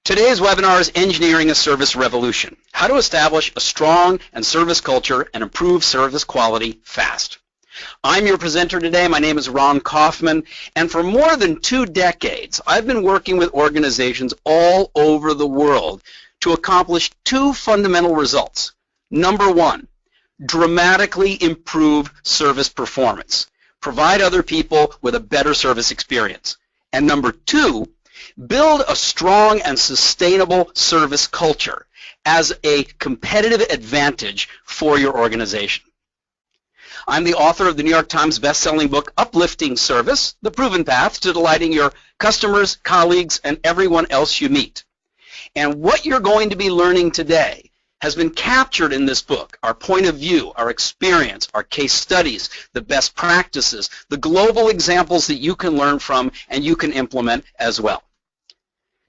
Today's webinar is Engineering a Service Revolution, how to establish a strong and service culture and improve service quality fast. I'm your presenter today. My name is Ron Kaufman, and for more than 2 decades, I've been working with organizations all over the world to accomplish 2 fundamental results. Number 1, dramatically improve service performance. Provide other people with a better service experience. And number 2, build a strong and sustainable service culture as a competitive advantage for your organization. I'm the author of the New York Times best-selling book, Uplifting Service, The Proven Path to Delighting Your Customers, Colleagues, and Everyone Else You Meet. And what you're going to be learning today has been captured in this book, our point of view, our experience, our case studies, the best practices, the global examples that you can learn from and you can implement as well.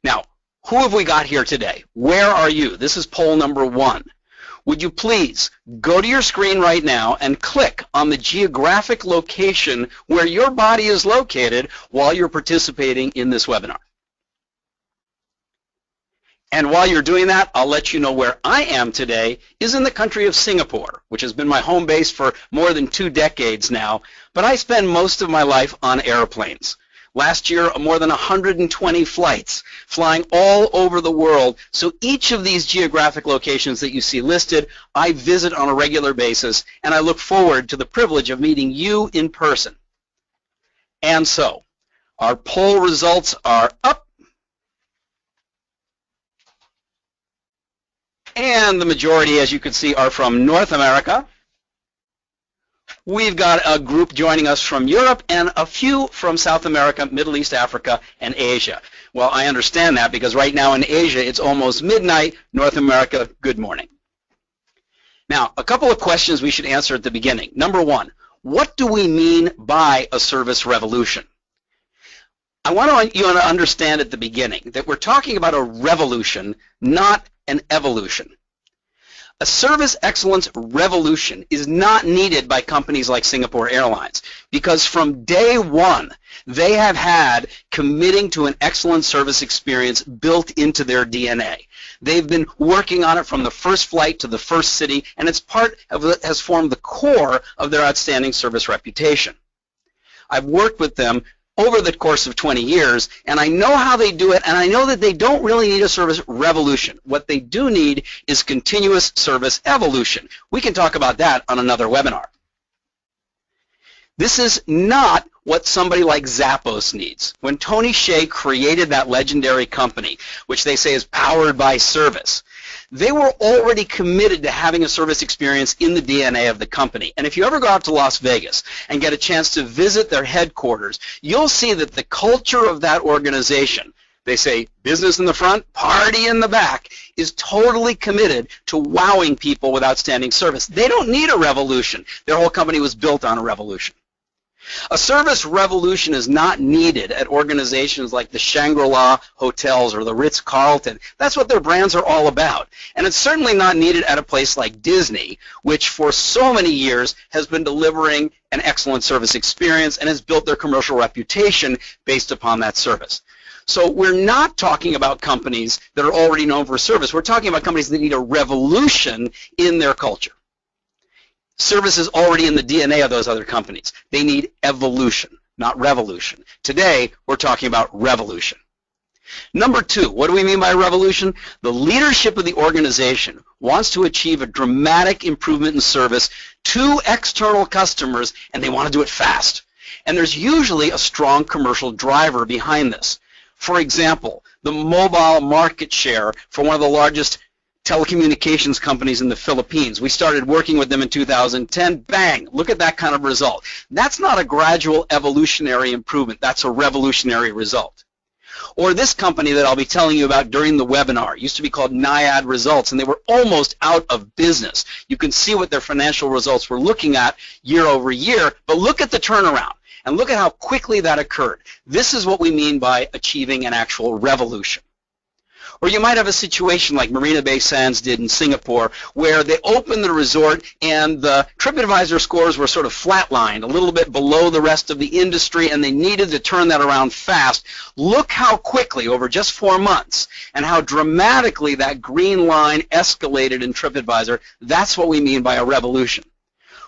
Now, who have we got here today? Where are you? This is poll number 1. Would you please go to your screen right now and click on the geographic location where your body is located while you're participating in this webinar? And while you're doing that, I'll let you know where I am today is in the country of Singapore, which has been my home base for more than 2 decades now, but I spend most of my life on airplanes. Last year, more than 120 flights, flying all over the world. So each of these geographic locations that you see listed, I visit on a regular basis, and I look forward to the privilege of meeting you in person. And so, our poll results are up, and the majority, as you can see, are from North America. We've got a group joining us from Europe and a few from South America, Middle East, Africa, and Asia. Well, I understand that because right now in Asia it's almost midnight. North America, good morning. Now, a couple of questions we should answer at the beginning. Number 1, what do we mean by a service revolution? I want you to understand at the beginning that we're talking about a revolution, not an evolution. A service excellence revolution is not needed by companies like Singapore Airlines because from day 1, they have had committing to an excellent service experience built into their DNA. They've been working on it from the first flight to the first city, and it's has formed the core of their outstanding service reputation. I've worked with them over the course of 20 years, and I know how they do it, and I know that they don't really need a service revolution. What they do need is continuous service evolution. We can talk about that on another webinar. This is not what somebody like Zappos needs. When Tony Hsieh created that legendary company, which they say is powered by service, they were already committed to having a service experience in the DNA of the company. And if you ever go out to Las Vegas and get a chance to visit their headquarters, you'll see that the culture of that organization, they say business in the front, party in the back, is totally committed to wowing people with outstanding service. They don't need a revolution. Their whole company was built on a revolution. A service revolution is not needed at organizations like the Shangri-La Hotels or the Ritz-Carlton. That's what their brands are all about. And it's certainly not needed at a place like Disney, which for so many years has been delivering an excellent service experience and has built their commercial reputation based upon that service. So we're not talking about companies that are already known for service. We're talking about companies that need a revolution in their culture. Service is already in the DNA of those other companies. They need evolution, not revolution. Today, we're talking about revolution. Number 2, what do we mean by revolution? The leadership of the organization wants to achieve a dramatic improvement in service to external customers, and they want to do it fast. And there's usually a strong commercial driver behind this. For example, the mobile market share for one of the largest telecommunications companies in the Philippines. We started working with them in 2010. Bang! Look at that kind of result. That's not a gradual evolutionary improvement. That's a revolutionary result. Or this company that I'll be telling you about during the webinar used to be called Naiad Results, and they were almost out of business. You can see what their financial results were looking at year over year, but look at the turnaround, and look at how quickly that occurred. This is what we mean by achieving an actual revolution. Or you might have a situation like Marina Bay Sands did in Singapore, where they opened the resort and the TripAdvisor scores were sort of flatlined, a little bit below the rest of the industry, and they needed to turn that around fast. Look how quickly, over just 4 months, and how dramatically that green line escalated in TripAdvisor. That's what we mean by a revolution.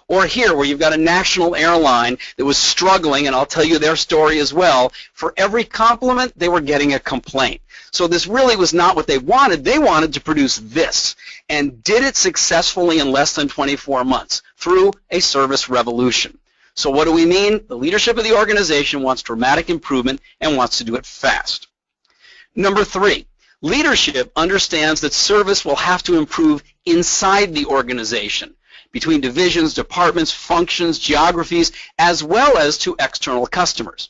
Or here, where you've got a national airline that was struggling, and I'll tell you their story as well. For every compliment, they were getting a complaint. So this really was not what they wanted. They wanted to produce this, and did it successfully in less than 24 months through a service revolution. So what do we mean? The leadership of the organization wants dramatic improvement and wants to do it fast. Number 3, leadership understands that service will have to improve inside the organization, between divisions, departments, functions, geographies, as well as to external customers.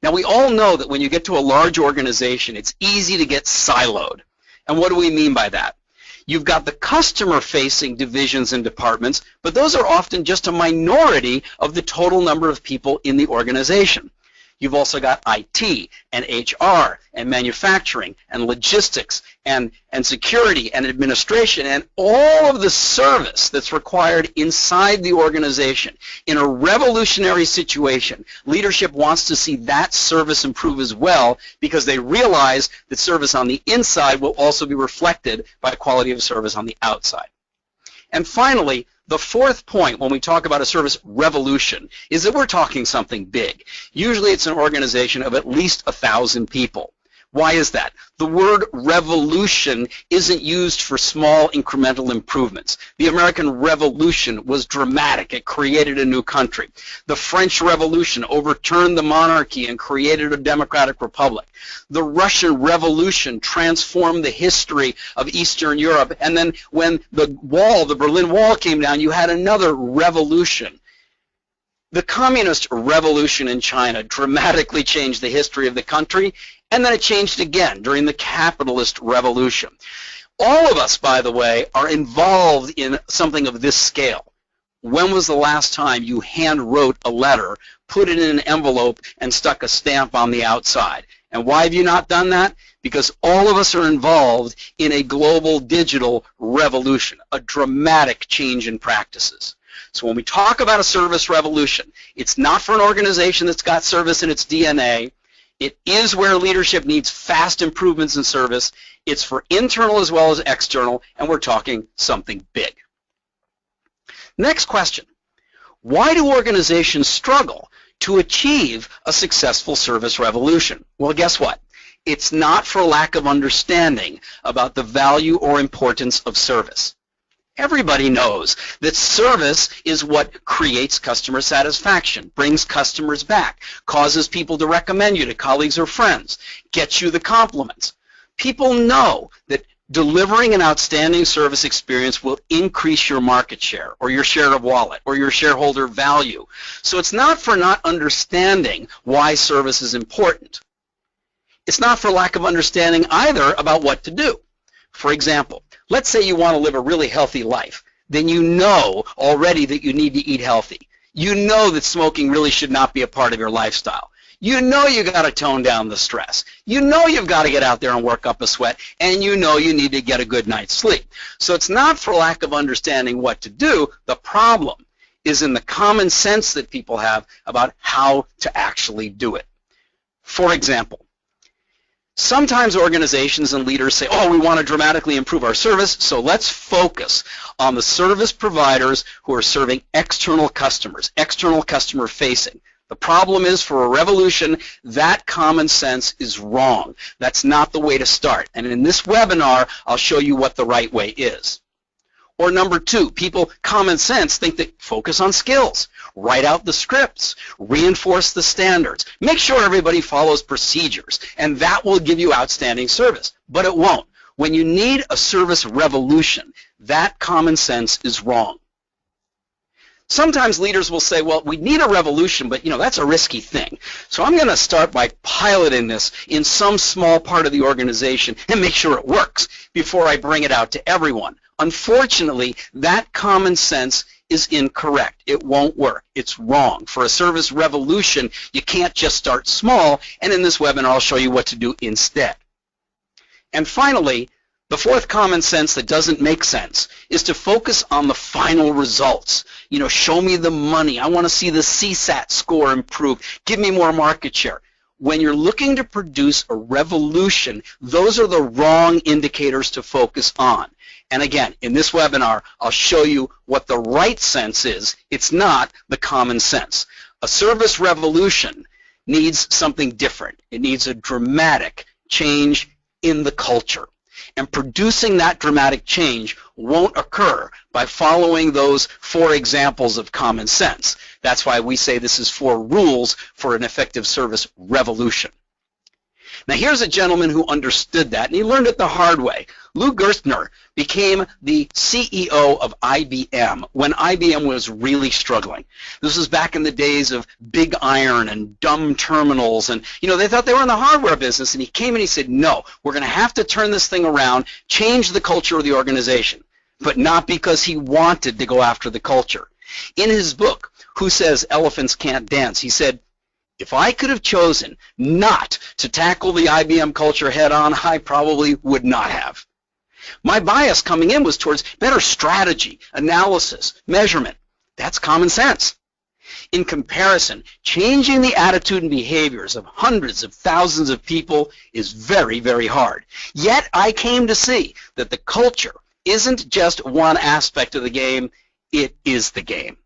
Now, we all know that when you get to a large organization, it's easy to get siloed. And what do we mean by that? You've got the customer-facing divisions and departments, but those are often just a minority of the total number of people in the organization. You've also got IT and HR and manufacturing and logistics and security and administration and all of the service that's required inside the organization. In a revolutionary situation, leadership wants to see that service improve as well, because they realize that service on the inside will also be reflected by quality of service on the outside. And finally, the 4th point when we talk about a service revolution is that we're talking something big. Usually it's an organization of at least 1,000 people. Why is that? The word revolution isn't used for small incremental improvements. The American Revolution was dramatic. It created a new country. The French Revolution overturned the monarchy and created a democratic republic. The Russian Revolution transformed the history of Eastern Europe. And then when the Berlin Wall came down, you had another revolution. The Communist Revolution in China dramatically changed the history of the country, and then it changed again during the Capitalist Revolution. All of us, by the way, are involved in something of this scale. When was the last time you hand wrote a letter, put it in an envelope, and stuck a stamp on the outside? And why have you not done that? Because all of us are involved in a global digital revolution, a dramatic change in practices. So when we talk about a service revolution, it's not for an organization that's got service in its DNA. It is where leadership needs fast improvements in service. It's for internal as well as external, and we're talking something big. Next question. Why do organizations struggle to achieve a successful service revolution? Well, guess what? It's not for lack of understanding about the value or importance of service. Everybody knows that service is what creates customer satisfaction, brings customers back, causes people to recommend you to colleagues or friends, gets you the compliments. People know that delivering an outstanding service experience will increase your market share or your share of wallet or your shareholder value. So it's not for not understanding why service is important. It's not for lack of understanding either about what to do. For example, let's say you want to live a really healthy life. Then you know already that you need to eat healthy. You know that smoking really should not be a part of your lifestyle. You know you got to tone down the stress. You know you've got to get out there and work up a sweat, and you know you need to get a good night's sleep. So it's not for lack of understanding what to do. The problem is in the common sense that people have about how to actually do it. For example, sometimes organizations and leaders say, oh, we want to dramatically improve our service, so let's focus on the service providers who are serving external customers, external customer facing. The problem is, for a revolution, that common sense is wrong. That's not the way to start. And in this webinar, I'll show you what the right way is. Or number 2, people, common sense, think that focus on skills. Write out the scripts, reinforce the standards, make sure everybody follows procedures, and that will give you outstanding service. But it won't. When you need a service revolution, that common sense is wrong. Sometimes leaders will say, well, we need a revolution, but that's a risky thing. So I'm going to start by piloting this in some small part of the organization and make sure it works before I bring it out to everyone. Unfortunately, that common sense is incorrect. It won't work. It's wrong. For a service revolution, you can't just start small, and in this webinar, I'll show you what to do instead. And finally, the fourth common sense that doesn't make sense is to focus on the final results. You know, show me the money. I want to see the CSAT score improve. Give me more market share. When you're looking to produce a revolution, those are the wrong indicators to focus on. And again, in this webinar, I'll show you what the right sense is. It's not the common sense. A service revolution needs something different. It needs a dramatic change in the culture. And producing that dramatic change won't occur by following those 4 examples of common sense. That's why we say this is 4 rules for an effective service revolution. Now here's a gentleman who understood that, and he learned it the hard way. Lou Gerstner became the CEO of IBM when IBM was really struggling. This was back in the days of big iron and dumb terminals, and you know, they thought they were in the hardware business, and he came and he said, no, we're going to have to turn this thing around, change the culture of the organization, but not because he wanted to go after the culture. In his book, Who Says Elephants Can't Dance, he said, if I could have chosen not to tackle the IBM culture head on, I probably would not have. My bias coming in was towards better strategy, analysis, measurement. That's common sense. In comparison, changing the attitude and behaviors of hundreds of thousands of people is very, very hard. Yet I came to see that the culture isn't just one aspect of the game, it is the game.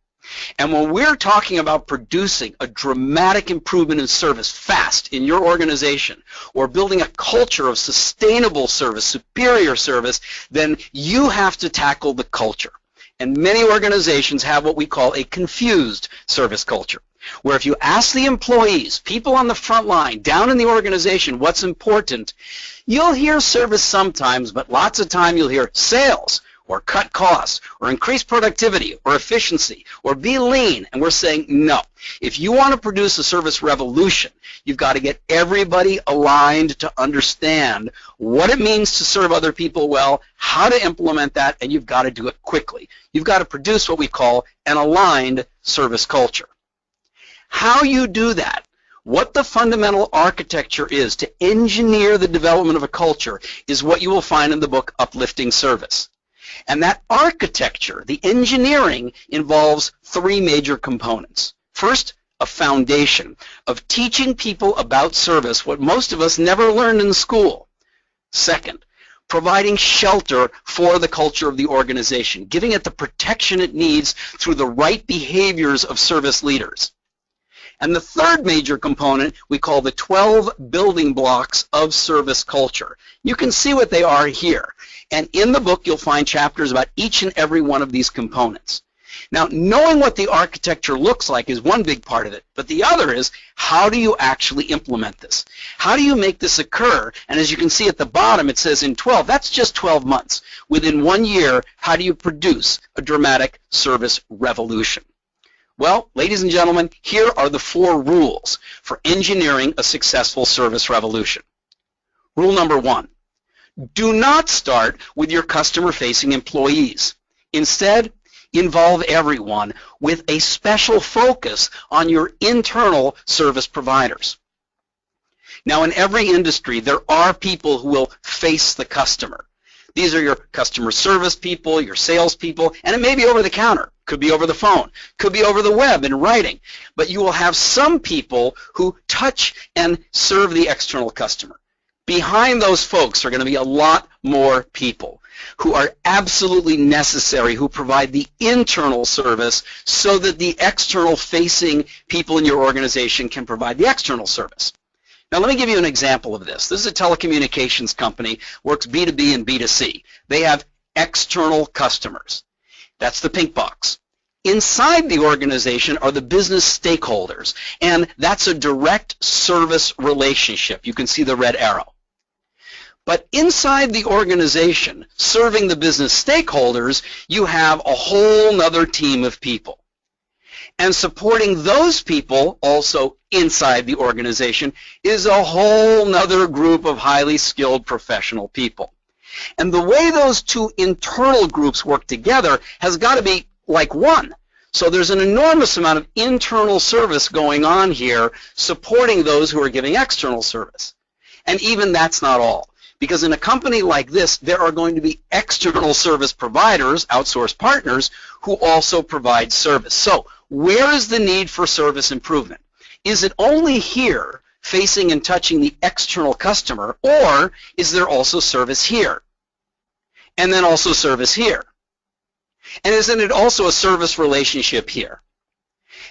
And when we're talking about producing a dramatic improvement in service fast in your organization, or building a culture of sustainable service, superior service, then you have to tackle the culture. And many organizations have what we call a confused service culture, where if you ask the employees, people on the front line, down in the organization, what's important, you'll hear service sometimes, but lots of time you'll hear sales, or cut costs, or increase productivity, or efficiency, or be lean. And we're saying no. If you want to produce a service revolution, you've got to get everybody aligned to understand what it means to serve other people well, how to implement that, and you've got to do it quickly. You've got to produce what we call an aligned service culture. How you do that, what the fundamental architecture is to engineer the development of a culture, is what you will find in the book Uplifting Service. And that architecture, the engineering, involves 3 major components. First, a foundation of teaching people about service, what most of us never learned in school. Second, providing shelter for the culture of the organization, giving it the protection it needs through the right behaviors of service leaders. And the third major component we call the 12 building blocks of service culture. You can see what they are here. And in the book, you'll find chapters about each and every one of these components. Now, knowing what the architecture looks like is one big part of it, but the other is, how do you actually implement this? How do you make this occur? And as you can see at the bottom, it says in 12, that's just 12 months. Within 1 year, how do you produce a dramatic service revolution? Well, ladies and gentlemen, here are the 4 rules for engineering a successful service revolution. Rule number 1. Do not start with your customer-facing employees. Instead, involve everyone with a special focus on your internal service providers. Now, in every industry, there are people who will face the customer. These are your customer service people, your sales people, and it may be over the counter. Could be over the phone, could be over the web in writing, but you will have some people who touch and serve the external customer. Behind those folks are going to be a lot more people who are absolutely necessary, who provide the internal service so that the external facing people in your organization can provide the external service. Now let me give you an example of this. This is a telecommunications company, works B2B and B2C. They have external customers. That's the pink box. Inside the organization are the business stakeholders, and that's a direct service relationship. You can see the red arrow. But inside the organization, serving the business stakeholders, you have a whole nother team of people. And supporting those people, also inside the organization, is a whole nother group of highly skilled professional people. And the way those 2 internal groups work together has got to be like one. So there's an enormous amount of internal service going on here supporting those who are giving external service. And even that's not all, Because in a company like this, there are going to be external service providers, outsourced partners, who also provide service. So where is the need for service improvement? Is it only here, facing and touching the external customer, or is there also service here? And then also service here? And isn't it also a service relationship here?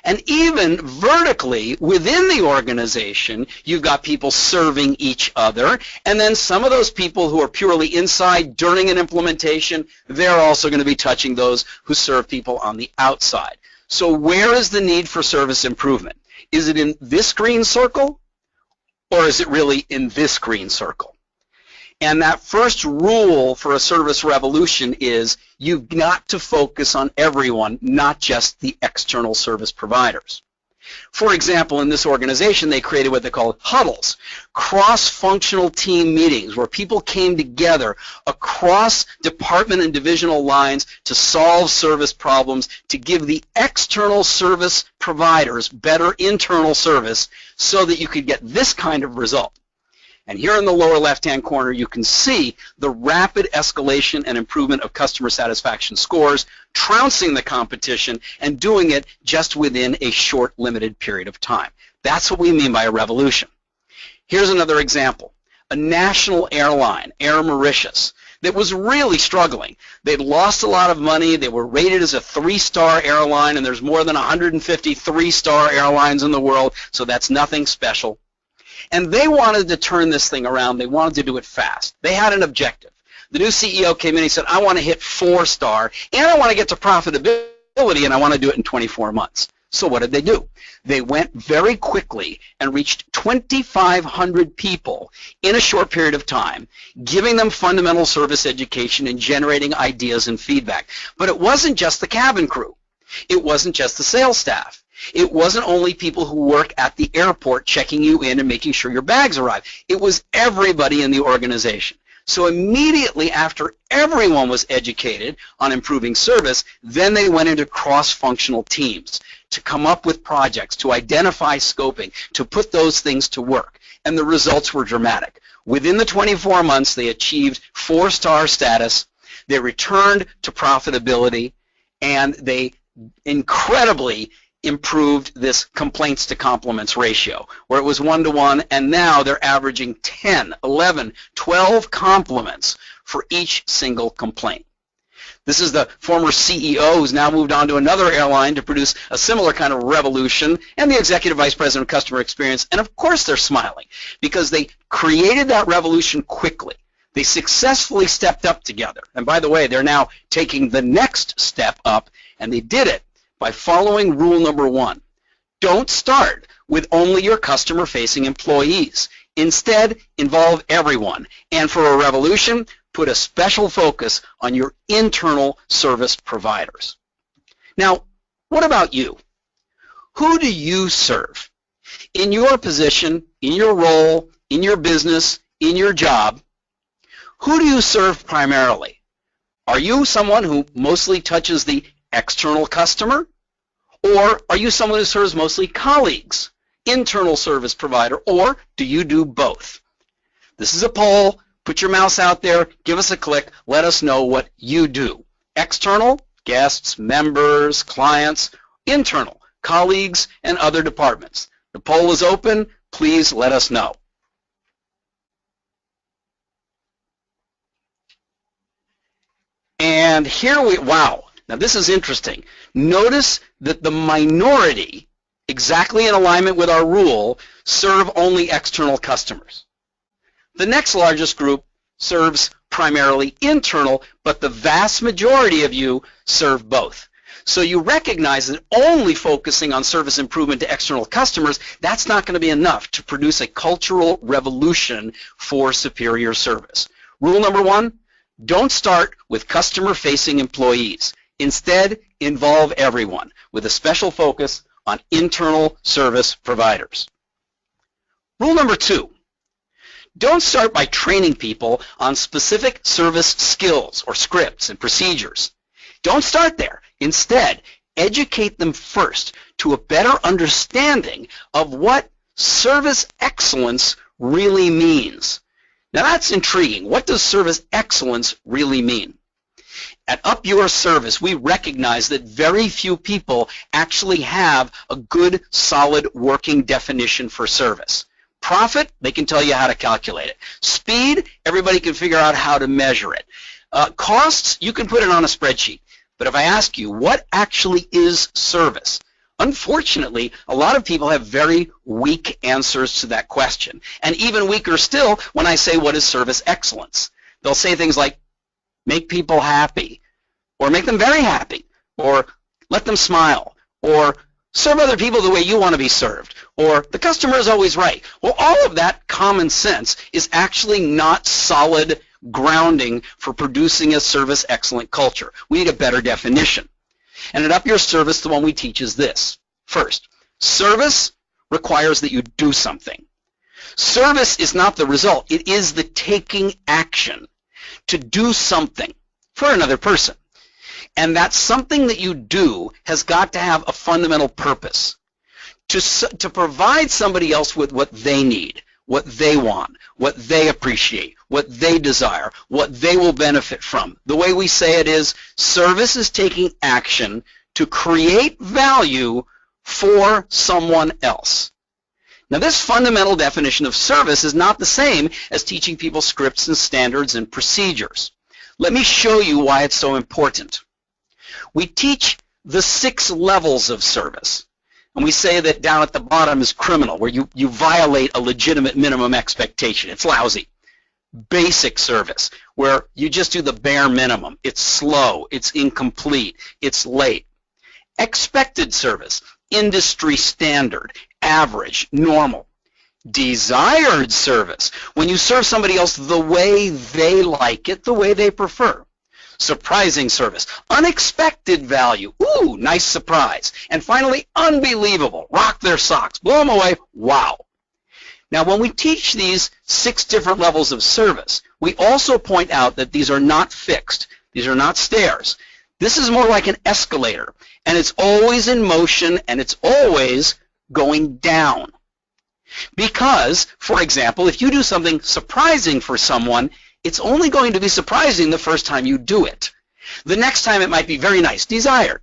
And even vertically within the organization, you've got people serving each other, and then some of those people who are purely inside during an implementation, they're also going to be touching those who serve people on the outside. So where is the need for service improvement? Is it in this green circle, or is it really in this green circle? And that first rule for a service revolution is you've got to focus on everyone, not just the external service providers. For example, in this organization, they created what they call huddles, cross-functional team meetings, where people came together across department and divisional lines to solve service problems, to give the external service providers better internal service so that you could get this kind of result. And here in the lower left-hand corner, you can see the rapid escalation and improvement of customer satisfaction scores, trouncing the competition and doing it just within a short, limited period of time. That's what we mean by a revolution. Here's another example. A national airline, Air Mauritius, that was really struggling. They'd lost a lot of money. They were rated as a 3-star airline, and there's more than 150 3-star airlines in the world, so that's nothing special. And they wanted to turn this thing around. They wanted to do it fast. They had an objective. The new CEO came in and he said, I want to hit 4-star, and I want to get to profitability, and I want to do it in 24 months. So what did they do? They went very quickly and reached 2,500 people in a short period of time, giving them fundamental service education and generating ideas and feedback. But it wasn't just the cabin crew. It wasn't just the sales staff. It wasn't only people who work at the airport checking you in and making sure your bags arrive. It was everybody in the organization. So immediately after everyone was educated on improving service, then they went into cross-functional teams to come up with projects, to identify scoping, to put those things to work. And the results were dramatic. Within the 24 months, they achieved 4-star status. They returned to profitability, and they incredibly improved this complaints to compliments ratio, where it was 1-to-1, and now they're averaging 10, 11, 12 compliments for each single complaint. This is the former CEO who's now moved on to another airline to produce a similar kind of revolution, and the Executive Vice President of Customer Experience, and of course they're smiling because they created that revolution quickly. They successfully stepped up together, and by the way, they're now taking the next step up, and they did it by following rule number 1. Don't start with only your customer-facing employees. Instead, involve everyone. And for a revolution, put a special focus on your internal service providers. Now, what about you? Who do you serve? In your position, in your role, in your business, in your job, who do you serve primarily? Are you someone who mostly touches the external customer? Or are you someone who serves mostly colleagues, internal service provider, or do you do both? This is a poll. Put your mouse out there. Give us a click. Let us know what you do. External, guests, members, clients. Internal, colleagues, and other departments. The poll is open. Please let us know. And here wow. Now this is interesting. Notice that the minority, exactly in alignment with our rule, serve only external customers. The next largest group serves primarily internal, but the vast majority of you serve both. So you recognize that only focusing on service improvement to external customers, that's not going to be enough to produce a cultural revolution for superior service. Rule number 1, don't start with customer-facing employees. Instead, involve everyone with a special focus on internal service providers. Rule number 2, don't start by training people on specific service skills or scripts and procedures. Don't start there. Instead, educate them first to a better understanding of what service excellence really means. Now that's intriguing. What does service excellence really mean? At Up Your Service, we recognize that very few people actually have a good, solid working definition for service. Profit, they can tell you how to calculate it. Speed, everybody can figure out how to measure it. Costs, you can put it on a spreadsheet. But if I ask you, what actually is service? Unfortunately, a lot of people have very weak answers to that question. And even weaker still when I say, what is service excellence? They'll say things like, make people happy, or make them very happy, or let them smile, or serve other people the way you want to be served, or the customer is always right. Well, all of that common sense is actually not solid grounding for producing a service excellent culture. We need a better definition. And at Up Your Service, the one we teach is this. First, service requires that you do something. Service is not the result. It is the taking action to do something for another person. And that something that you do has got to have a fundamental purpose. To provide somebody else with what they need, what they want, what they appreciate, what they desire, what they will benefit from. The way we say it is, service is taking action to create value for someone else. Now, this fundamental definition of service is not the same as teaching people scripts and standards and procedures. Let me show you why it's so important. We teach the 6 levels of service. And we say that down at the bottom is criminal, where you violate a legitimate minimum expectation. It's lousy. Basic service, where you just do the bare minimum. It's slow. It's incomplete. It's late. Expected service, industry standard, average, normal. Desired service, when you serve somebody else the way they like it, the way they prefer. Surprising service, unexpected value, ooh, nice surprise. And finally, unbelievable, rock their socks, blow them away, wow. Now, when we teach these 6 different levels of service, we also point out that these are not fixed. These are not stairs. This is more like an escalator, and it's always in motion, and it's always going down. Because, for example, if you do something surprising for someone, it's only going to be surprising the first time you do it. The next time it might be very nice, desired.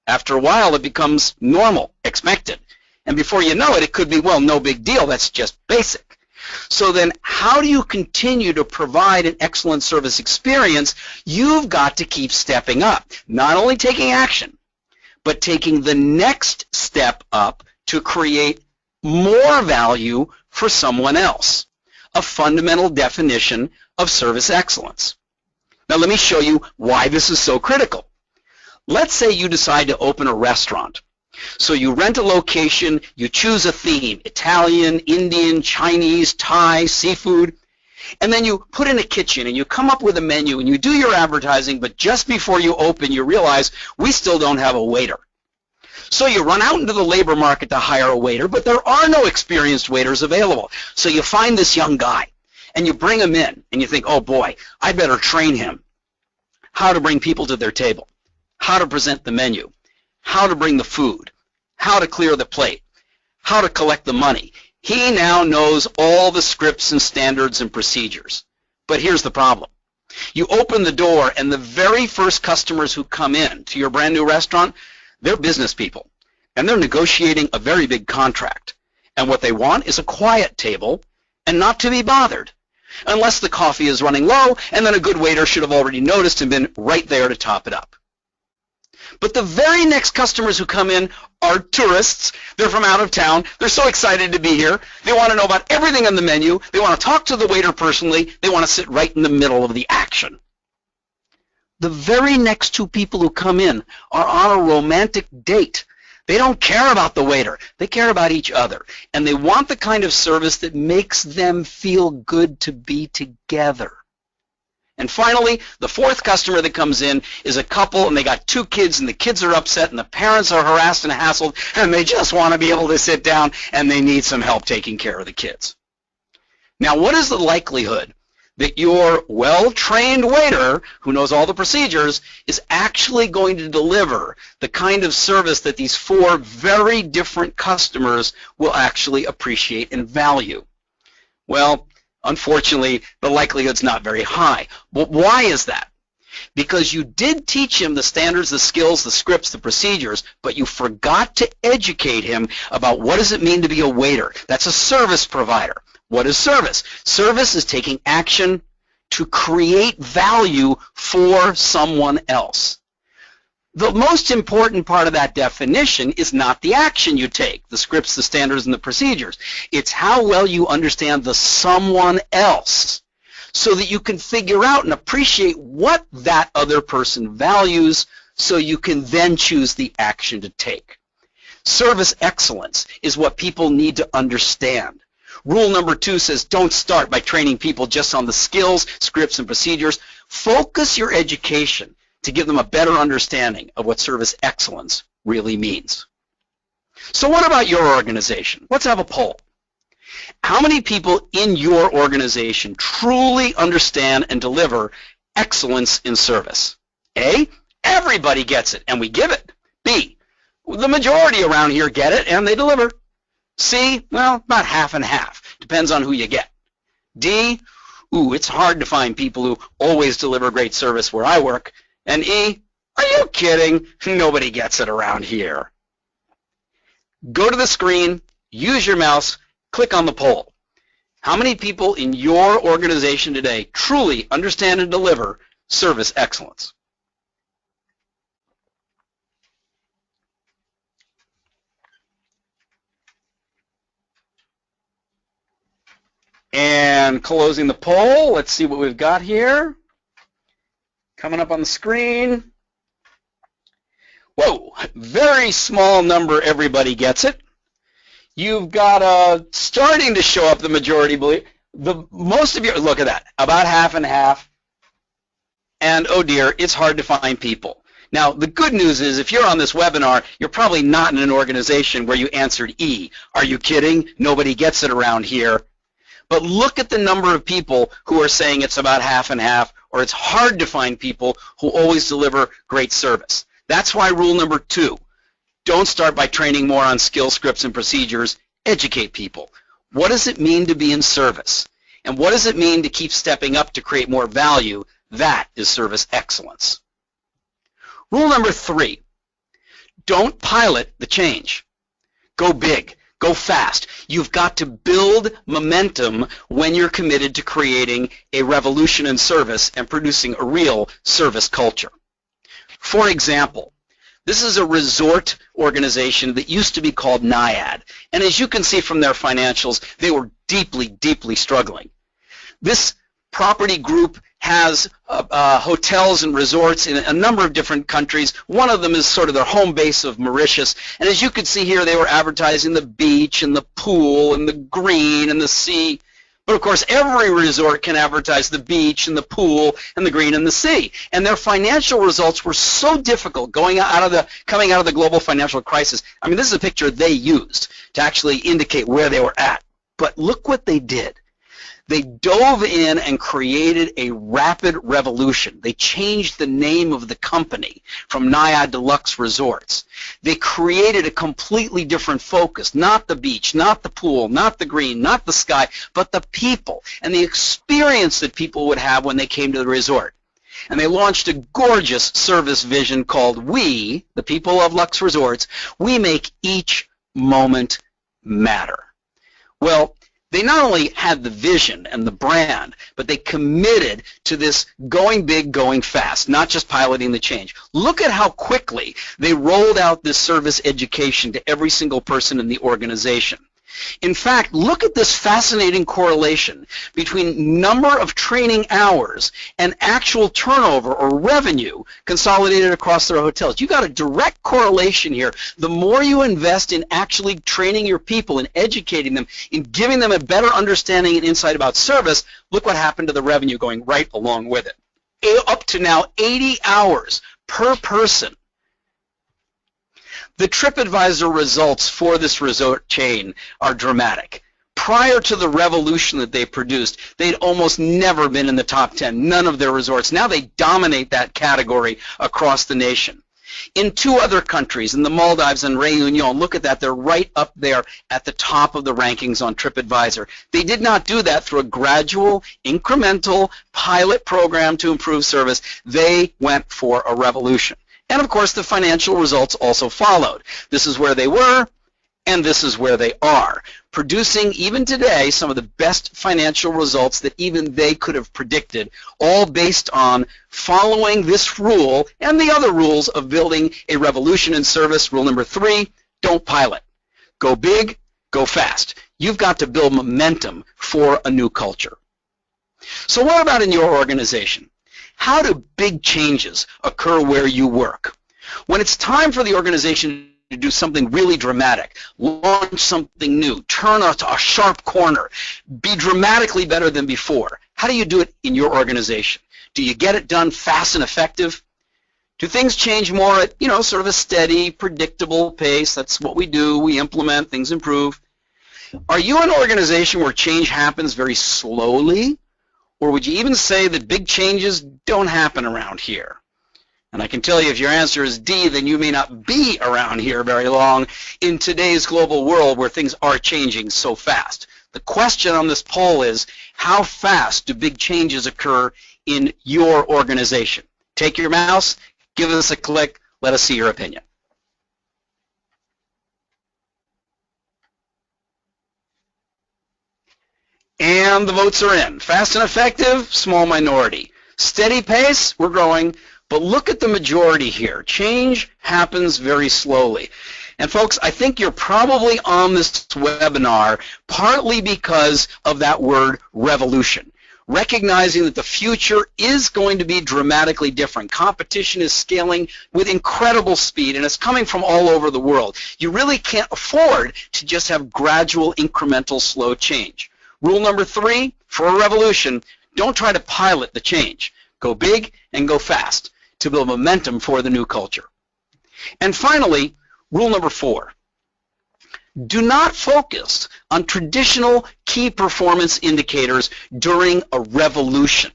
After a while, it becomes normal, expected. And before you know it, it could be, well, no big deal, that's just basic. So then how do you continue to provide an excellent service experience? You've got to keep stepping up, not only taking action, but taking the next step up to create more value for someone else. A fundamental definition of service excellence. Now let me show you why this is so critical. Let's say you decide to open a restaurant. So you rent a location, you choose a theme, Italian, Indian, Chinese, Thai, seafood, and then you put in a kitchen and you come up with a menu and you do your advertising, but just before you open you realize we still don't have a waiter. So you run out into the labor market to hire a waiter, but there are no experienced waiters available. So you find this young guy and you bring him in and you think, oh boy, I better train him how to bring people to their table, how to present the menu, how to bring the food, how to clear the plate, how to collect the money. He now knows all the scripts and standards and procedures. But here's the problem. You open the door and the very first customers who come in to your brand new restaurant, they're business people and they're negotiating a very big contract. And what they want is a quiet table and not to be bothered, unless the coffee is running low, and then a good waiter should have already noticed and been right there to top it up. But the very next customers who come in are tourists. They're from out of town. They're so excited to be here. They want to know about everything on the menu. They want to talk to the waiter personally. They want to sit right in the middle of the action. The very next 2 people who come in are on a romantic date. They don't care about the waiter. They care about each other. And they want the kind of service that makes them feel good to be together. And finally, the 4th customer that comes in is a couple, and they got 2 kids, and the kids are upset, and the parents are harassed and hassled, and they just want to be able to sit down, and they need some help taking care of the kids. Now, what is the likelihood that your well-trained waiter, who knows all the procedures, is actually going to deliver the kind of service that these 4 very different customers will actually appreciate and value? Well, Unfortunately, the likelihood's not very high. But why is that? Because you did teach him the standards, the skills, the scripts, the procedures, but you forgot to educate him about what does it mean to be a waiter. That's a service provider. What is service? Service is taking action to create value for someone else. The most important part of that definition is not the action you take, the scripts, the standards, and the procedures. It's how well you understand the someone else, so that you can figure out and appreciate what that other person values, so you can then choose the action to take. Service excellence is what people need to understand. Rule number 2 says don't start by training people just on the skills, scripts, and procedures. Focus your education to give them a better understanding of what service excellence really means. So what about your organization? Let's have a poll. How many people in your organization truly understand and deliver excellence in service? A, everybody gets it and we give it. B, the majority around here get it and they deliver. C, well, about half and half. Depends on who you get. D, it's hard to find people who always deliver great service where I work. And E, are you kidding? Nobody gets it around here. Go to the screen, use your mouse, click on the poll. How many people in your organization today truly understand and deliver service excellence? And closing the poll, let's see what we've got here. Coming up on the screen. Whoa, very small number, everybody gets it. You've got starting to show up the majority believe. Most of you, look at that, about half and half. And oh dear, it's hard to find people. Now, the good news is if you're on this webinar, you're probably not in an organization where you answered E. Are you kidding? Nobody gets it around here. But look at the number of people who are saying it's about half and half, or it's hard to find people who always deliver great service. That's why rule number 2, don't start by training more on skills, scripts, and procedures. Educate people. What does it mean to be in service? And what does it mean to keep stepping up to create more value? That is service excellence. Rule number 3, don't pilot the change. Go big. Go fast. You've got to build momentum when you're committed to creating a revolution in service and producing a real service culture. For example, this is a resort organization that used to be called NIAD. And as you can see from their financials, they were deeply, deeply struggling. This property group has hotels and resorts in a number of different countries. One of them is sort of their home base of Mauritius. And as you can see here, they were advertising the beach and the pool and the green and the sea. But of course, every resort can advertise the beach and the pool and the green and the sea. And their financial results were so difficult coming out of the global financial crisis. I mean, this is a picture they used to actually indicate where they were at. But look what they did. They dove in and created a rapid revolution. They changed the name of the company from Naiad Deluxe Resorts. They created a completely different focus, not the beach, not the pool, not the green, not the sky, but the people and the experience that people would have when they came to the resort. And they launched a gorgeous service vision called We, the people of Lux Resorts, we make each moment matter. Well, they not only had the vision and the brand, but they committed to this going big, going fast, not just piloting the change. Look at how quickly they rolled out this service education to every single person in the organization. In fact, look at this fascinating correlation between number of training hours and actual turnover or revenue consolidated across their hotels. You've got a direct correlation here. The more you invest in actually training your people and educating them, in giving them a better understanding and insight about service, look what happened to the revenue going right along with it. Up to now 80 hours per person. The TripAdvisor results for this resort chain are dramatic. Prior to the revolution that they produced, they'd almost never been in the top 10, none of their resorts. Now they dominate that category across the nation. In 2 other countries, in the Maldives and Réunion, look at that, they're right up there at the top of the rankings on TripAdvisor. They did not do that through a gradual, incremental pilot program to improve service. They went for a revolution. And of course, the financial results also followed. This is where they were, and this is where they are, producing even today some of the best financial results that even they could have predicted, all based on following this rule and the other rules of building a revolution in service. Rule number 3, don't pilot. Go big, go fast. You've got to build momentum for a new culture. So what about in your organization? How do big changes occur where you work? When it's time for the organization to do something really dramatic, launch something new, turn a sharp corner, be dramatically better than before, how do you do it in your organization? Do you get it done fast and effective? Do things change more at, sort of a steady, predictable pace? That's what we do. We implement, things improve. Are you an organization where change happens very slowly? Or would you even say that big changes don't happen around here? And I can tell you, if your answer is D, then you may not be around here very long in today's global world where things are changing so fast. The question on this poll is, how fast do big changes occur in your organization? Take your mouse, give us a click, let us see your opinion. And the votes are in. Fast and effective, small minority. Steady pace, we're growing. But look at the majority here. Change happens very slowly. And folks, I think you're probably on this webinar partly because of that word revolution. Recognizing that the future is going to be dramatically different. Competition is scaling with incredible speed, and it's coming from all over the world. You really can't afford to just have gradual, incremental, slow change. Rule number 3, for a revolution, don't try to pilot the change. Go big and go fast to build momentum for the new culture. And finally, rule number 4, do not focus on traditional key performance indicators during a revolution.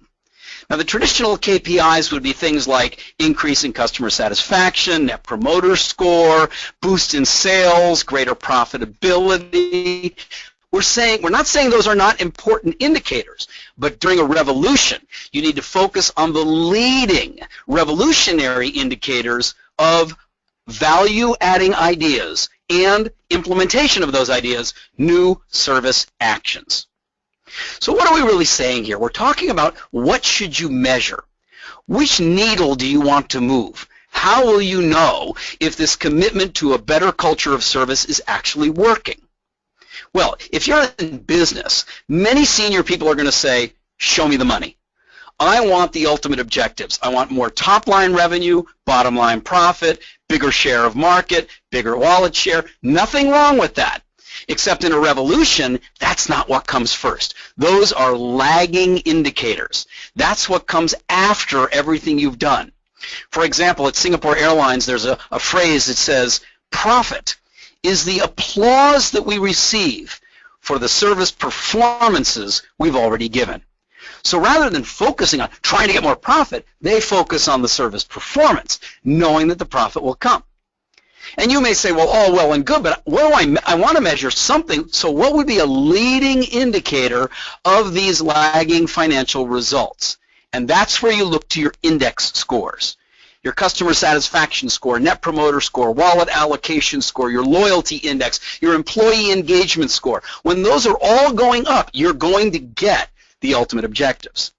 Now, the traditional KPIs would be things like increase in customer satisfaction, net promoter score, boost in sales, greater profitability. We're not saying those are not important indicators, but during a revolution, you need to focus on the leading revolutionary indicators of value-adding ideas and implementation of those ideas, new service actions. So what are we really saying here? We're talking about what should you measure? Which needle do you want to move? How will you know if this commitment to a better culture of service is actually working? Well, if you're in business, many senior people are going to say, show me the money. I want the ultimate objectives. I want more top-line revenue, bottom-line profit, bigger share of market, bigger wallet share. Nothing wrong with that. Except in a revolution, that's not what comes first. Those are lagging indicators. That's what comes after everything you've done. For example, at Singapore Airlines, there's a phrase that says, profit is the applause that we receive for the service performances we've already given. So rather than focusing on trying to get more profit, they focus on the service performance, knowing that the profit will come. And you may say, well, all well and good, but what do I want to measure something, so what would be a leading indicator of these lagging financial results? And that's where you look to your index scores. Your customer satisfaction score, net promoter score, wallet allocation score, your loyalty index, your employee engagement score. When those are all going up, you're going to get the ultimate objectives.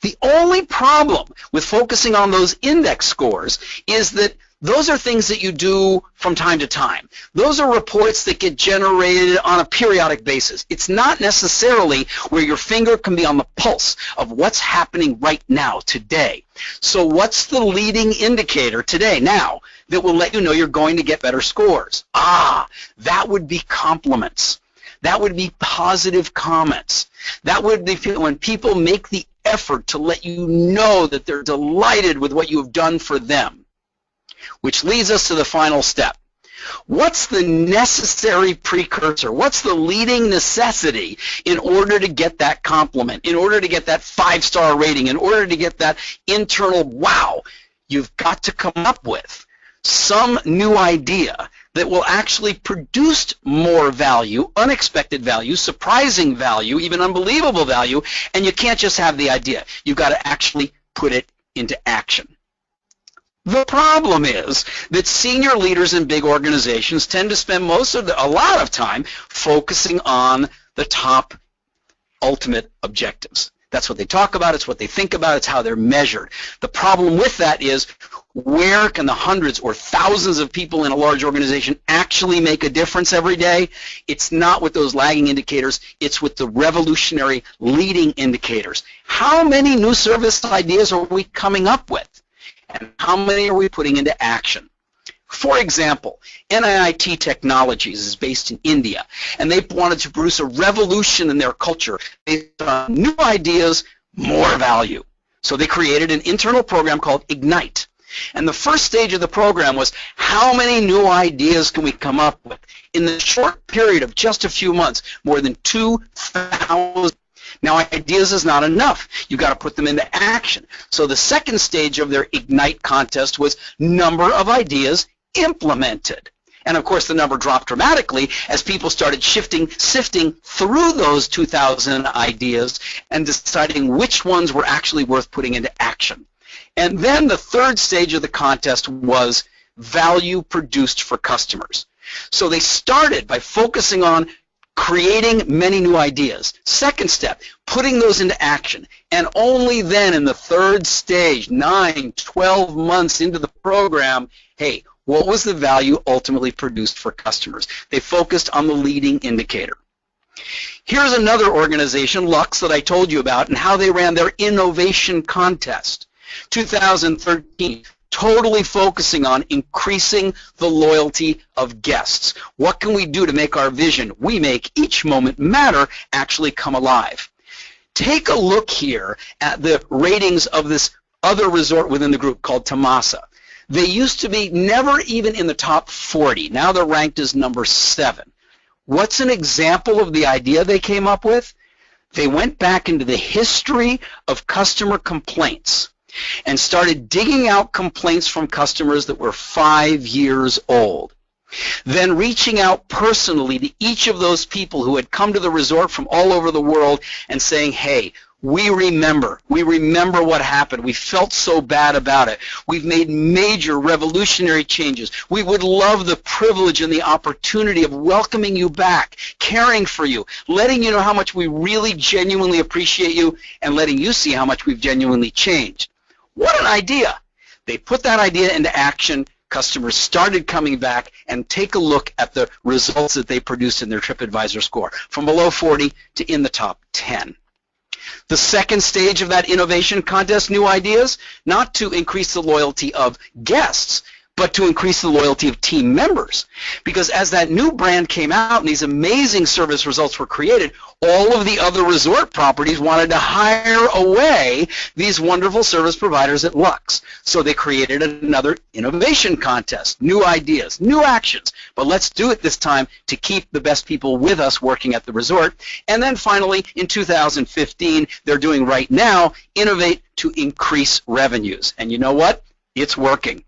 The only problem with focusing on those index scores is that those are things that you do from time to time. Those are reports that get generated on a periodic basis. It's not necessarily where your finger can be on the pulse of what's happening right now, today. So what's the leading indicator today, now, that will let you know you're going to get better scores? That would be compliments. That would be positive comments. That would be when people make the effort to let you know that they're delighted with what you have done for them. Which leads us to the final step. What's the necessary precursor? What's the leading necessity in order to get that compliment, in order to get that 5-star rating, in order to get that internal wow? You've got to come up with some new idea that will actually produce more value, unexpected value, surprising value, even unbelievable value, and you can't just have the idea. You've got to actually put it into action. The problem is that senior leaders in big organizations tend to spend a lot of time focusing on the top ultimate objectives. That's what they talk about, it's what they think about, it's how they're measured. The problem with that is, where can the hundreds or thousands of people in a large organization actually make a difference every day? It's not with those lagging indicators, it's with the revolutionary leading indicators. How many new service ideas are we coming up with? And how many are we putting into action? For example, NIIT Technologies is based in India, and they wanted to produce a revolution in their culture based on new ideas, more value. So they created an internal program called Ignite. And the first stage of the program was, how many new ideas can we come up with? In the short period of just a few months, more than 2,000. Now, ideas is not enough. You've got to put them into action. So the second stage of their Ignite contest was number of ideas implemented. And of course, the number dropped dramatically as people started sifting through those 2,000 ideas and deciding which ones were actually worth putting into action. And then the third stage of the contest was value produced for customers. So they started by focusing on creating many new ideas. Second step, putting those into action. And only then in the third stage, 9, 12 months into the program, hey, what was the value ultimately produced for customers? They focused on the leading indicator. Here's another organization, Lux, that I told you about, and how they ran their innovation contest. 2013, totally focusing on increasing the loyalty of guests. What can we do to make our vision, we make each moment matter, actually come alive? Take a look here at the ratings of this other resort within the group called Tamasa. They used to be never even in the top 40. Now they're ranked as number 7. What's an example of the idea they came up with? They went back into the history of customer complaints and started digging out complaints from customers that were 5 years old. Then reaching out personally to each of those people who had come to the resort from all over the world and saying, hey, we remember what happened. We felt so bad about it. We've made major revolutionary changes. We would love the privilege and the opportunity of welcoming you back, caring for you, letting you know how much we really genuinely appreciate you, and letting you see how much we've genuinely changed. What an idea. They put that idea into action. Customers started coming back, and take a look at the results that they produced in their TripAdvisor score, from below 40 to in the top 10. The second stage of that innovation contest, new ideas, not to increase the loyalty of guests, but to increase the loyalty of team members. Because as that new brand came out and these amazing service results were created, all of the other resort properties wanted to hire away these wonderful service providers at Lux. So they created another innovation contest, new ideas, new actions. But let's do it this time to keep the best people with us working at the resort. And then finally, in 2015, they're doing right now, innovate to increase revenues. And you know what? It's working.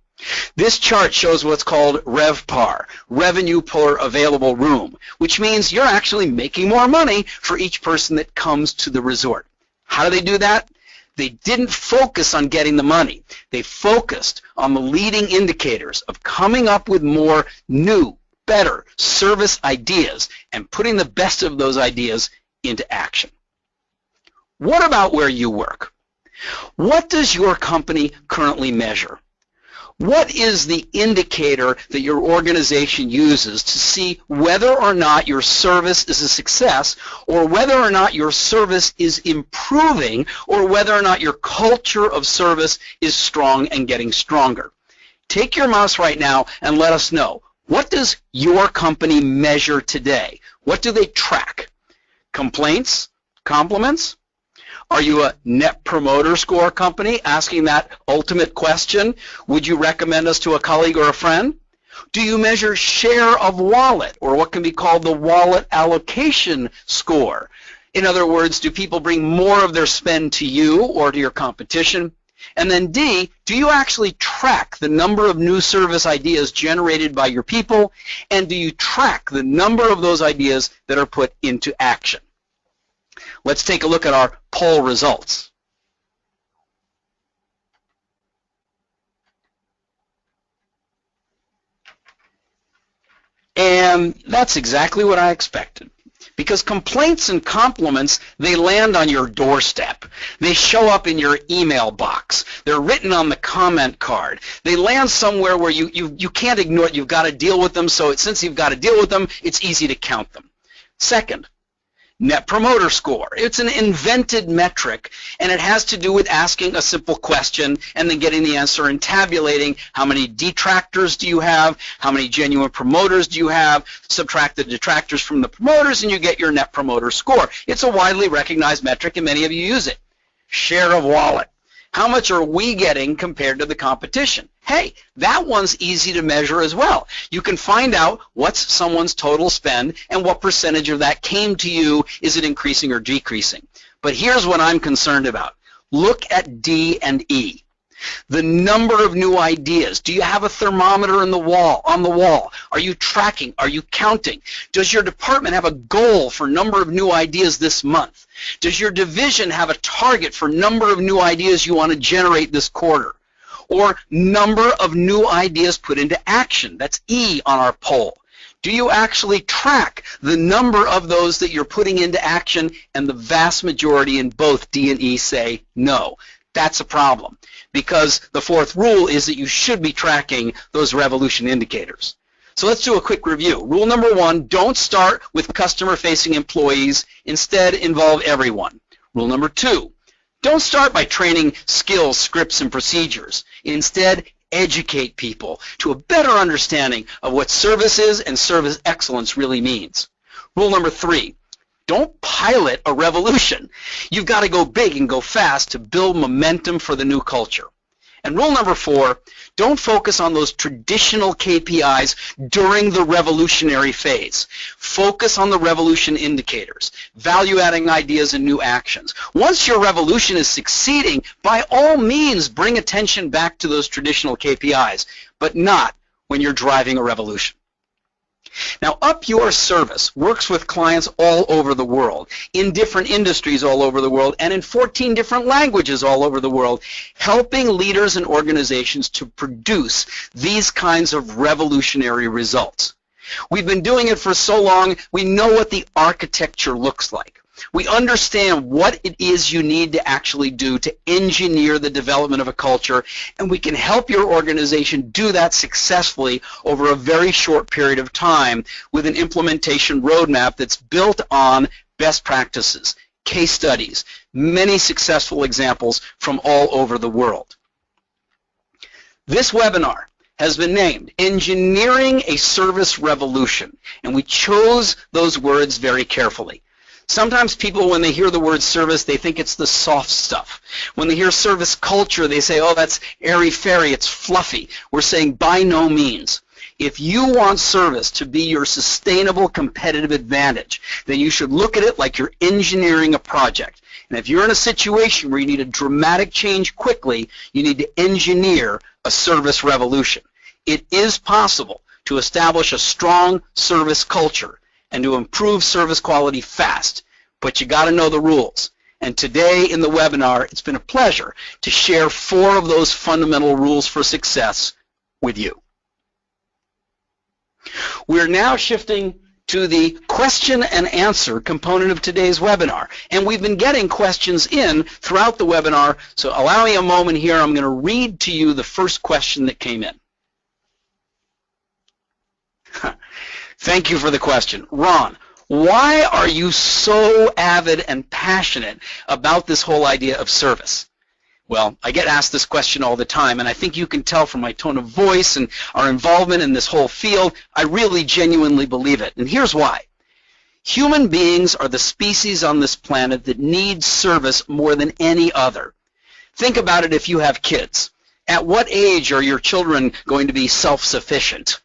This chart shows what's called RevPAR, revenue per available room, which means you're actually making more money for each person that comes to the resort. How do they do that? They didn't focus on getting the money. They focused on the leading indicators of coming up with more new, better service ideas and putting the best of those ideas into action. What about where you work? What does your company currently measure? What is the indicator that your organization uses to see whether or not your service is a success, or whether or not your service is improving, or whether or not your culture of service is strong and getting stronger? Take your mouse right now and let us know. What does your company measure today? What do they track? Complaints? Compliments? Are you a Net Promoter Score company asking that ultimate question? Would you recommend us to a colleague or a friend? Do you measure share of wallet, or what can be called the wallet allocation score? In other words, do people bring more of their spend to you or to your competition? And then D, do you actually track the number of new service ideas generated by your people, and do you track the number of those ideas that are put into action? Let's take a look at our poll results. And that's exactly what I expected. Because complaints and compliments, they land on your doorstep. They show up in your email box. They're written on the comment card. They land somewhere where you can't ignore it. You've got to deal with them. So since you've got to deal with them, it's easy to count them. Second, Net Promoter Score. It's an invented metric, and it has to do with asking a simple question and then getting the answer and tabulating how many detractors do you have, how many genuine promoters do you have, subtract the detractors from the promoters, and you get your Net Promoter Score. It's a widely recognized metric, and many of you use it. Share of wallet. How much are we getting compared to the competition? Hey, that one's easy to measure as well. You can find out what's someone's total spend and what percentage of that came to you. Is it increasing or decreasing? But here's what I'm concerned about. Look at D and E. The number of new ideas. Do you have a thermometer on the wall? Are you tracking? Are you counting? Does your department have a goal for number of new ideas this month? Does your division have a target for number of new ideas you want to generate this quarter? Or number of new ideas put into action? That's E on our poll. Do you actually track the number of those that you're putting into action? And the vast majority in both D and E say no. That's a problem, because the fourth rule is that you should be tracking those revolution indicators. So let's do a quick review. Rule number one, don't start with customer-facing employees. Instead, involve everyone. Rule number two, don't start by training skills, scripts, and procedures. Instead, educate people to a better understanding of what service is and service excellence really means. Rule number three, don't pilot a revolution. You've got to go big and go fast to build momentum for the new culture. And rule number four, don't focus on those traditional KPIs during the revolutionary phase. Focus on the revolution indicators, value-adding ideas and new actions. Once your revolution is succeeding, by all means bring attention back to those traditional KPIs, but not when you're driving a revolution. Now, Up Your Service works with clients all over the world, in different industries all over the world, and in 14 different languages all over the world, helping leaders and organizations to produce these kinds of revolutionary results. We've been doing it for so long, we know what the architecture looks like. We understand what it is you need to actually do to engineer the development of a culture, and we can help your organization do that successfully over a very short period of time with an implementation roadmap that's built on best practices, case studies, many successful examples from all over the world. This webinar has been named Engineering a Service Revolution, and we chose those words very carefully. Sometimes people, when they hear the word service, they think it's the soft stuff. When they hear service culture, they say, oh, that's airy-fairy, it's fluffy. We're saying by no means. If you want service to be your sustainable competitive advantage, then you should look at it like you're engineering a project. And if you're in a situation where you need a dramatic change quickly, you need to engineer a service revolution. It is possible to establish a strong service culture and to improve service quality fast, but you got to know the rules. And today in the webinar, it's been a pleasure to share 4 of those fundamental rules for success with you. We're now shifting to the question and answer component of today's webinar, and we've been getting questions in throughout the webinar, so allow me a moment here. I'm going to read to you the first question that came in. Thank you for the question. Ron, why are you so avid and passionate about this whole idea of service? Well, I get asked this question all the time, and I think you can tell from my tone of voice and our involvement in this whole field, I really genuinely believe it. And here's why. Human beings are the species on this planet that need service more than any other. Think about it if you have kids. At what age are your children going to be self-sufficient?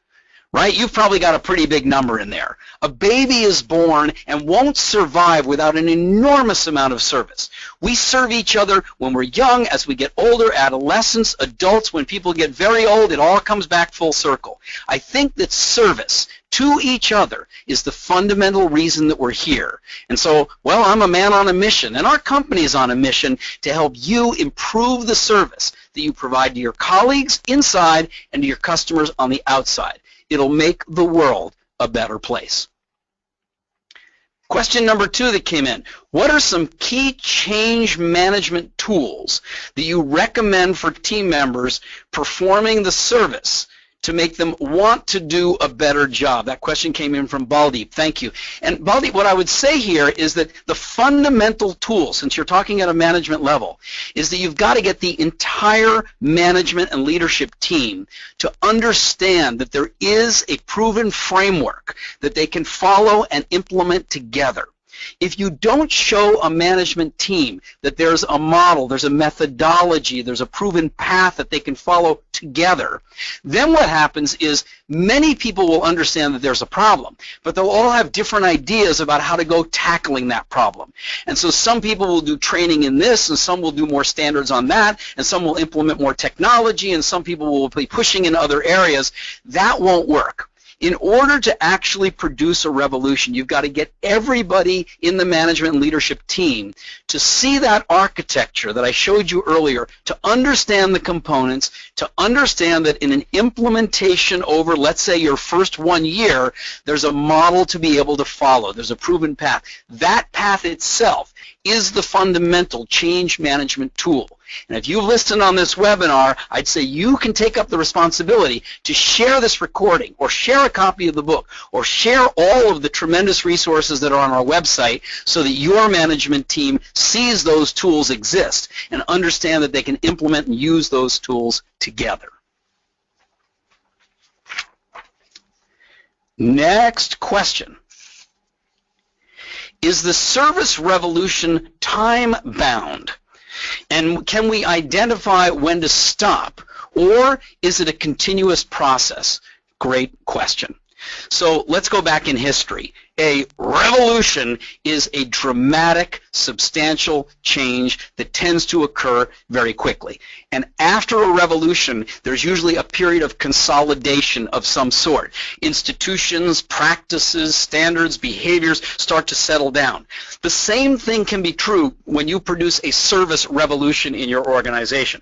right? You've probably got a pretty big number in there. A baby is born and won't survive without an enormous amount of service. We serve each other when we're young, as we get older, adolescents, adults. When people get very old, it all comes back full circle. I think that service to each other is the fundamental reason that we're here. And so, well, I'm a man on a mission, and our company is on a mission to help you improve the service that you provide to your colleagues inside and to your customers on the outside. It'll make the world a better place. Question number 2 that came in: what are some key change management tools that you recommend for team members performing the service to make them want to do a better job? That question came in from Baldeep. Thank you. And Baldeep, what I would say here is that the fundamental tool, since you're talking at a management level, is that you've got to get the entire management and leadership team to understand that there is a proven framework that they can follow and implement together. If you don't show a management team that there's a model, there's a methodology, there's a proven path that they can follow together, then what happens is many people will understand that there's a problem, but they'll all have different ideas about how to go tackling that problem. And so some people will do training in this, and some will do more standards on that, and some will implement more technology, and some people will be pushing in other areas. That won't work. In order to actually produce a revolution, you've got to get everybody in the management and leadership team to see that architecture that I showed you earlier, to understand the components, to understand that in an implementation over, let's say, your first 1 year, there's a model to be able to follow. There's a proven path. That path itself is the fundamental change management tool. And if you've listened on this webinar, I'd say you can take up the responsibility to share this recording, or share a copy of the book, or share all of the tremendous resources that are on our website so that your management team sees those tools exist and understand that they can implement and use those tools together. Next question. Is the service revolution time-bound? And can we identify when to stop, or is it a continuous process? Great question. So let's go back in history. A revolution is a dramatic, substantial change that tends to occur very quickly. And after a revolution, there's usually a period of consolidation of some sort. Institutions, practices, standards, behaviors start to settle down. The same thing can be true when you produce a service revolution in your organization.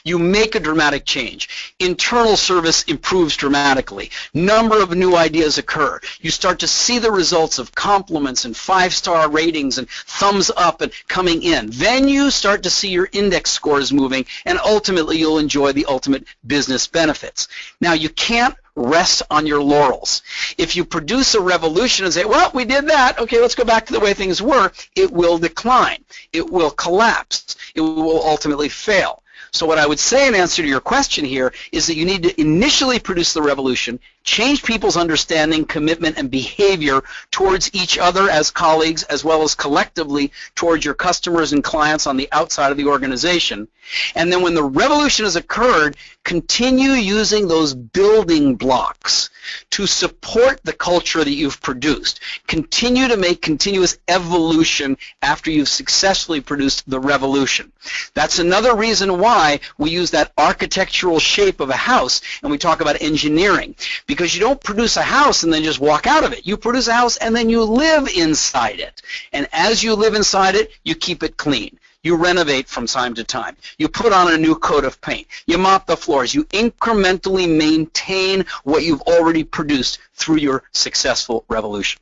You make a dramatic change. Internal service improves dramatically. Number of new ideas occur. You start to see the results of compliments and 5-star ratings and thumbs up and coming in. Then you start to see your index scores moving, and ultimately you'll enjoy the ultimate business benefits. Now, you can't rest on your laurels. If you produce a revolution and say, well, we did that, okay, let's go back to the way things were, it will decline. It will collapse. It will ultimately fail. So what I would say in answer to your question here is that you need to initially produce the revolution, change people's understanding, commitment, and behavior towards each other as colleagues, as well as collectively towards your customers and clients on the outside of the organization. And then when the revolution has occurred, continue using those building blocks to support the culture that you've produced. Continue to make continuous evolution after you've successfully produced the revolution. That's another reason why we use that architectural shape of a house, and we talk about engineering, because you don't produce a house and then just walk out of it. You produce a house and then you live inside it. And as you live inside it, you keep it clean. You renovate from time to time. You put on a new coat of paint. You mop the floors. You incrementally maintain what you've already produced through your successful revolution.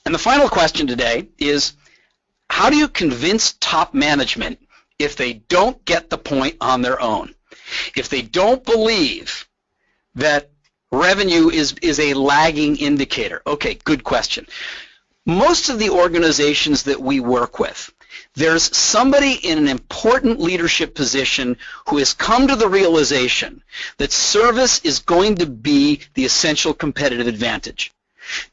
And the final question today is, how do you convince top management if they don't get the point on their own? If they don't believe that revenue is a lagging indicator? Okay, good question. Most of the organizations that we work with, there's somebody in an important leadership position who has come to the realization that service is going to be the essential competitive advantage.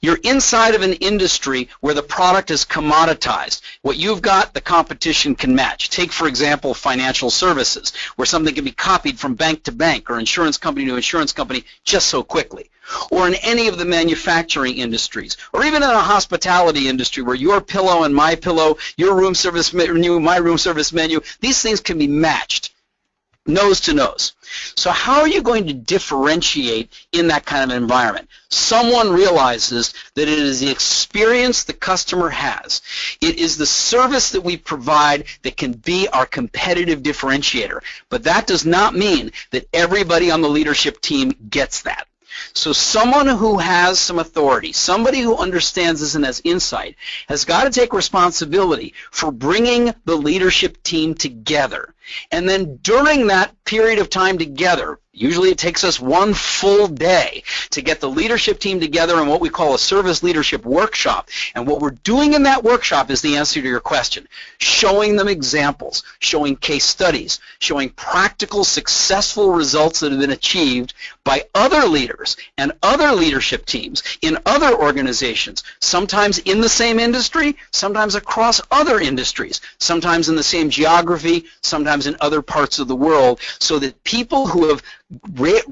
You're inside of an industry where the product is commoditized. What you've got, the competition can match. Take, for example, financial services, where something can be copied from bank to bank or insurance company to insurance company just so quickly. Or in any of the manufacturing industries, or even in a hospitality industry where your pillow and my pillow, your room service menu, my room service menu, these things can be matched nose to nose. So how are you going to differentiate in that kind of environment? Someone realizes that it is the experience the customer has. It is the service that we provide that can be our competitive differentiator. But that does not mean that everybody on the leadership team gets that. So someone who has some authority, somebody who understands this and has insight, has got to take responsibility for bringing the leadership team together. And then during that period of time together, usually it takes us one full day to get the leadership team together in what we call a service leadership workshop. And what we're doing in that workshop is the answer to your question, showing them examples, showing case studies, showing practical, successful results that have been achieved by other leaders and other leadership teams in other organizations, sometimes in the same industry, sometimes across other industries, sometimes in the same geography, sometimes in other parts of the world, so that people who have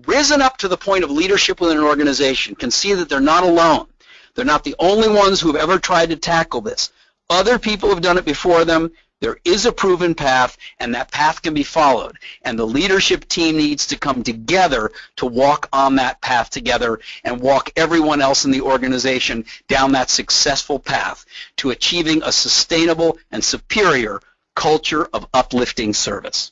risen up to the point of leadership within an organization can see that they're not alone. They're not the only ones who have ever tried to tackle this. Other people have done it before them. There is a proven path, and that path can be followed. And the leadership team needs to come together to walk on that path together and walk everyone else in the organization down that successful path to achieving a sustainable and superior culture of uplifting service.